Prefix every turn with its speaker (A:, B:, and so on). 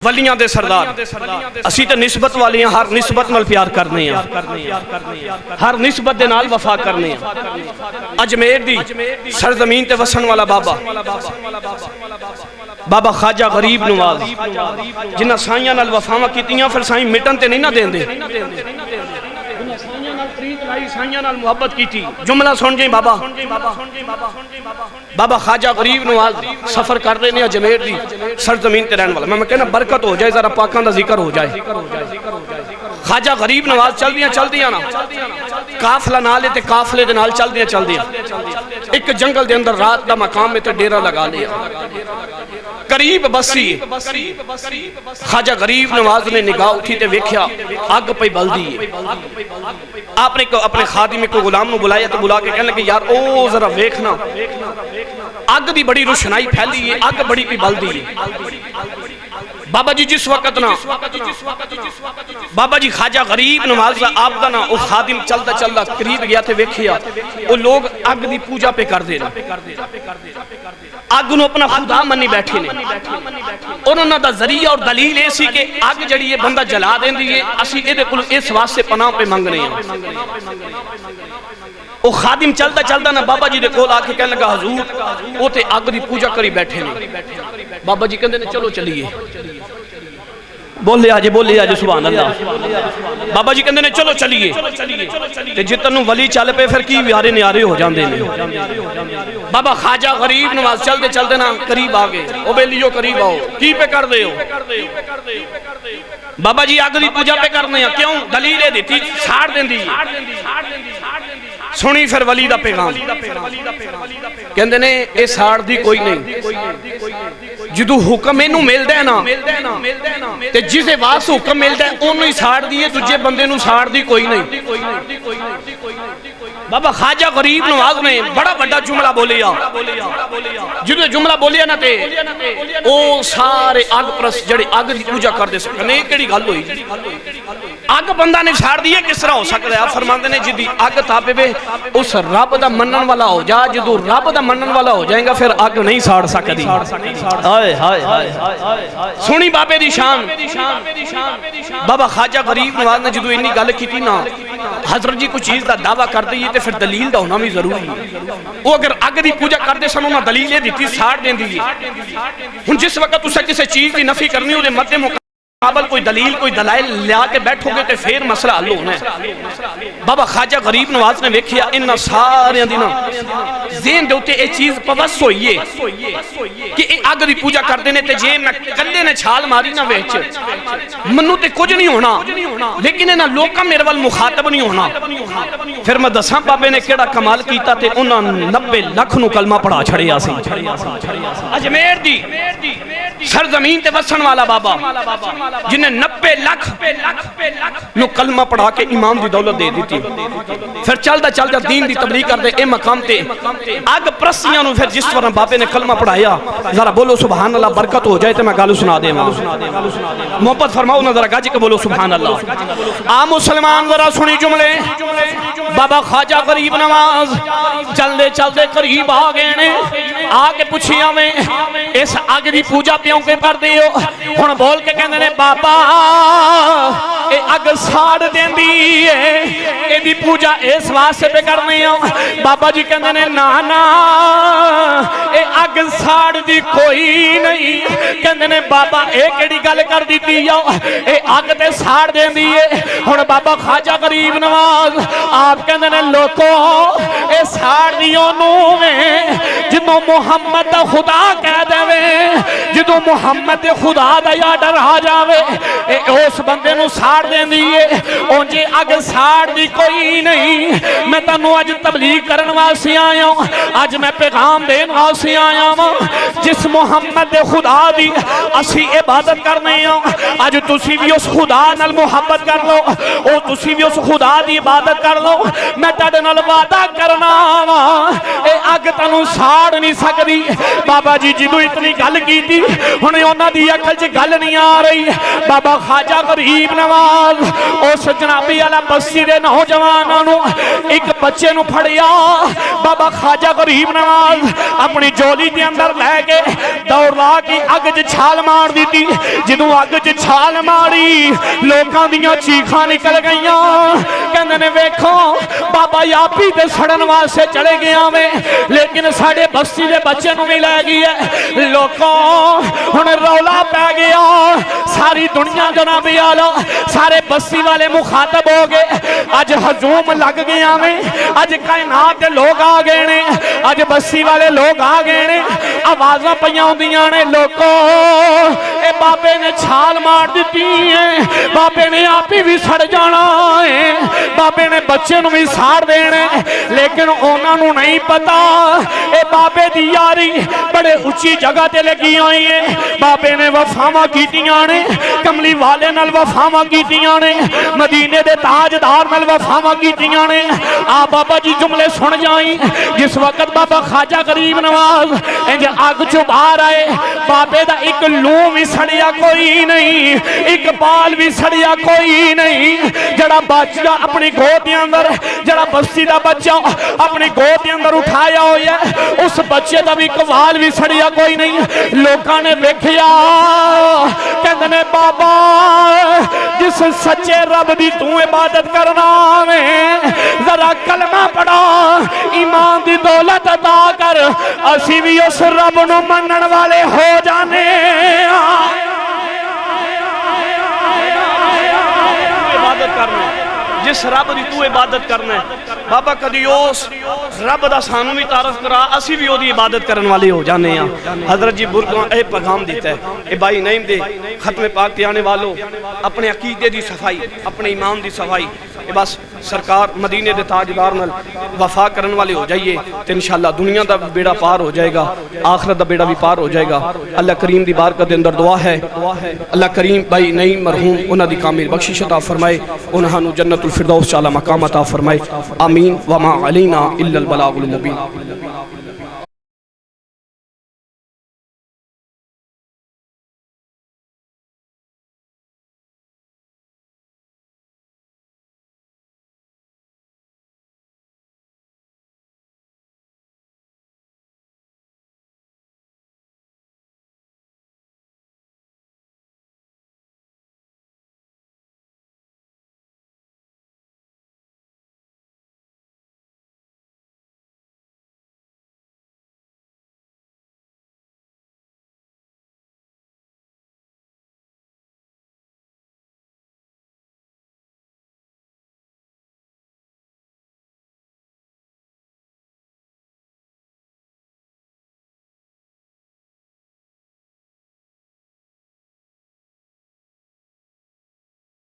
A: वलियां दे सरदार असी तो निस्बत वाले हैं, हर निस्बत नाल प्यार करने हैं, हर निस्बत दे नाल वफा करने हैं। अजमेर दी सरजमीन ते वसन वाला बाबा बाबा ख्वाजा गरीब नवाज जिन्हां साइयां नाल वफावां कीतियां, फिर साईं मिटन ते नहीं ना देंदे, साइयां नाल मुहब्बत की थी। जुमला सुन जी बाबा बाबा ख्वाजा गरीब नवाज सफर कर रहे हैं अजमेर दी सरजमीन ते रहने वाला। मैं कहना बरकत हो जाए, जरा पाकां दा जिक्र हो जाए। ख्वाजा गरीब नवाज चलदियां ना काफला नाल ते काफले दे नाल चलदियां एक जंगल दे अंदर रात दा मकाम में ते डेरा लगा लिया। करीब बसी ख्वाजा गरीब नवाज ने निगाह उठी ते वेख्या अग पई बलदी है। आपने अपने खादिम को गुलाम नु बुलाया तो बुला के कहने लगे यार ओ जरा वेखना अग दी बड़ी रोशनाई फैली है, अग बड़ी पई बलदी है। बाबा जी जिस वक्त ना बाबा जी ख्वाजा गरीब नवाज आप दा ना वो खादिम चलता चलता करीब गया थे वेखिया वो लोग अग दी पूजा पे कर दे अग नूं अपना खुदा मनी बैठे ने। उन्होंने दा जरिया और दलील ये सी कि अग जड़ी है बंदा जला देंदी है, असी इहदे कोल इस वास्ते पनाह पे मंगने हैं। वो खादिम चलता चलता ना बाबा जी दे कोल आके कहने लगा हजूर वो ते अग दी पूजा करी बैठे ने। बाबा जी कहते ने चलो चलिए, बोले आज सुभान अल्लाह। बाबा जी कहते ने चलो चलिए ते जितन नूं वली चल पे फिर की व्यारे न्यारे हो जाते हैं। बाबा ख्वाजा गरीब नवाज चलते चलते ना करीब आ गए। ओ बेलियो करीब आओ, की पे कर दे हो? बाबा जी अग दी पूजा पे करने हैं। क्यों? दलील ये दी छाड़ देंदी। सुनी फिर वली दा पैगाम, कहंदे ने ये साड़ दी कोई नहीं, जदों हुक्म इनू मिलदा है ना ते जिसे वास हुक्म मिलदा है ओनू ही साड़ दी है, दूजे बंदे नू साड़ दी कोई नहीं। बाबा ख्वाजा गरीब नवाज ने बड़ा बड़ा जुमला बोलिया। जो जुमला बोलिया ना ते ओ सारे अग परस जड़े अग की पूजा करते सकने केड़ी गल हुई? अग बंदा ने साड़ दी है, किस तरह हो सकता है? आप फरमाते ने जिदी अग तापे उस रब दा मनन वाला हो जा, जो रब दा मनन वाला हो जाएगा फिर अग नहीं साड़ सकती। हाय हाय हाय सुनी बाबे दी शान। बाबा ख्वाजा गरीब नवाज ने जो इन्नी गल की ना हजरत जी कोई चीज का दावा कर दी तो फिर दलील का होना भी जरूरी है। वो अगर अग की पूजा करते सन उन्हें दलील ये दी साड़ देंदी है। हुण जिस वक्त तुसें किसी चीज की नफी करनी हो मध्य मुकाबल कोई दलील कोई दलाइल लिया के बैठोगे तो फिर मसला हल होना है। बाबा ख्वाजा गरीब नवाज ने वेखिया इन्हां सारियां दी ना ज़हन दे उत्ते इह चीज पवस होई है कि इह अग दी पूजा करदे ने ते जे मैं कल्ले ने छाल मारी ना विच मन्नू ते कुछ नहीं होना, लेकिन इन्हां लोकां मेरे वाल मुखातब नहीं होना। फिर मैं दसां बाबे ने केड़ा कमाल कीता ते उन्हां 90 लाख नूं कलमा पढ़ा छड़िया सी। अजमेर दी सरजमीन ते वसन वाला बाबा जिन्हें 90 लाख नु कलमा पढ़ा के इमाम की दौलत दे दी। फिर चलता चलता दीन की तबलीग करते ए मकाम ते अग प्रसियां नु फिर जिस तरह बाबे ने कलमा पढ़ाया, जरा बोलो सुभान अल्लाह, बरकत हो जाए तो मैं गल सुना देवां। मोहब्बत फरमाओ ना, जरा गज के बोलो सुभान अल्लाह। आ मुसलमान जरा सुनी जुमले। बाबा ख्वाजा गरीब नवाज चलते चलते करीब आ गए ने। आके पुछिया में इस अग की पूजा प्यों के करदे हो? हुण बोल के कहंदे ने बाबा ए अग साड़ देंदी है, एदी पूजा इस वास्ते पे करने हो। बाबा जी कहंदे ने ना ना ए अग साड़ दी कोई नहीं। कहंदे ने बाबा ए केड़ी गल कर दीती हो, ए अग ते साड़ देंदी है। हुण बाबा ख्वाजा गरीब नवाज आप कहंदे ने लोको ए साड़ दी ओनू में जिदों मुहम्मद दा खुदा कह देवे, जिदों मुहम्मद दे खुदा दा आर्डर आ जावे ए उस बंदे नू साड़ देंदी है। ओंजे अग साड़ दी कोई नहीं। मैं तन्नू अज तबलीग करन वास्ते आया हूं, अज मैं पैगाम देन वास्ते आया हूं। जिस मुहम्मद दे खुदा दी असी इबादत करने आ, अज तुसी भी उस खुदा नाल मुहब्बत कर लो, ओ तुसी भी उस खुदा दी इबादत कर लो। मैं तुहाडे नाल वादा करना वा ए अग तन्नू साड़ नहीं सकदी। बाबा जी जदों इतनी गल कीती हुण उन्हां दी अकल च गल नहीं आ रही। बाबा ख्वाजा गरीब नवाज
B: नवाज उस जनाबी वाला बस्ती के नौजवानों एक बच्चे नूं फड़िया बाबा ख्वाजा गरीब नवाज अपनी झोली के अंदर लैके दौड़ ला के अग च छाल मार दी। जदों अग च छाल मारी लोकां दियां चीखां निकल गईयां। कहंदे ने वेखो बाबा यापी ते सड़न वास्ते चले गया में लेकिन साडे बस्ती दे बच्चे नूं भी लै गई है। लोगों हुण रौला पै गया सारी दुनिया जनाबी आला सारे बस्ती वाले मुखातब हो गए। अज हजूम लग गया में अज कायनात के लोग आ गए ने अज बस्ती वाले लोग आ गए ने आवाज़ां पईयां होंदियां ने लोगों ए बाबे ने छाल मार दी है बाबे ने आप ही भी सड़ जाना है बाबे ने बच्चे नूं भी साड़ देना लेकिन उन्होंने नहीं पता ए बाबे दी यारी बड़े उच्ची जगह ते लगी हुई है। बाबे ने वफावां कीतियां ने कमली वाले नाल वफावां कीतियां ने मदीने दे ताजदार नाल वफावां कीतियां ने। आ बाबा जी जुमले सुन जाई जिस वक्त बाबा ख्वाजा गरीब नवाज इंज अग चों बाहर आए बाबे दा एक लूं भी सड़िया कोई नहीं एक बाल भी सड़िया कोई नहीं। जड़ा बच्चा अपनी गोद के अंदर जड़ा बस्ती दा बच्चा अपनी गोद के अंदर उठाया होया उस बच्चे दा भी एक बाल भी सड़िया कोई नहीं। लोकां ने वेखिया कहंदे ने बाबा जिस सच्चे रब दी तू इबादत करना में जरा कलमा पढ़ा ईमान दी दौलत अता कर असी भी उस रब नूं मनण वाले हो जाने।
A: इबादत करना जिस रब की तू इबादत करना है बाबा कदी उस रब का सानू भी तारफ करा असी भी ओदी इबादत करने वाले हो जाने। हजरत जी बुरगा ए पैगाम दिता है ए भाई नईम दे खत्मे पाक ते आने वालों अपने अकीदे की सफाई अपने ईमान की सफाई बस सरकार मदीने के ताजदार नाल वफा करने वाले हो जाइए तो इंशाअल्लाह दुनिया का बेड़ा पार हो जाएगा आखिरत का बेड़ा भी पार हो जाएगा। अल्लाह करीम की बारकत के अंदर दुआ है अल्लाह करीम भाई नईम मरहूम उन्होंने कामिल बख्शिश अता फरमाए उन्होंने जन्नतुल फिरदौस चाला मकाम अता फरमाए। आमीन वमा अलैना इल्लल बलागुल मुबीन।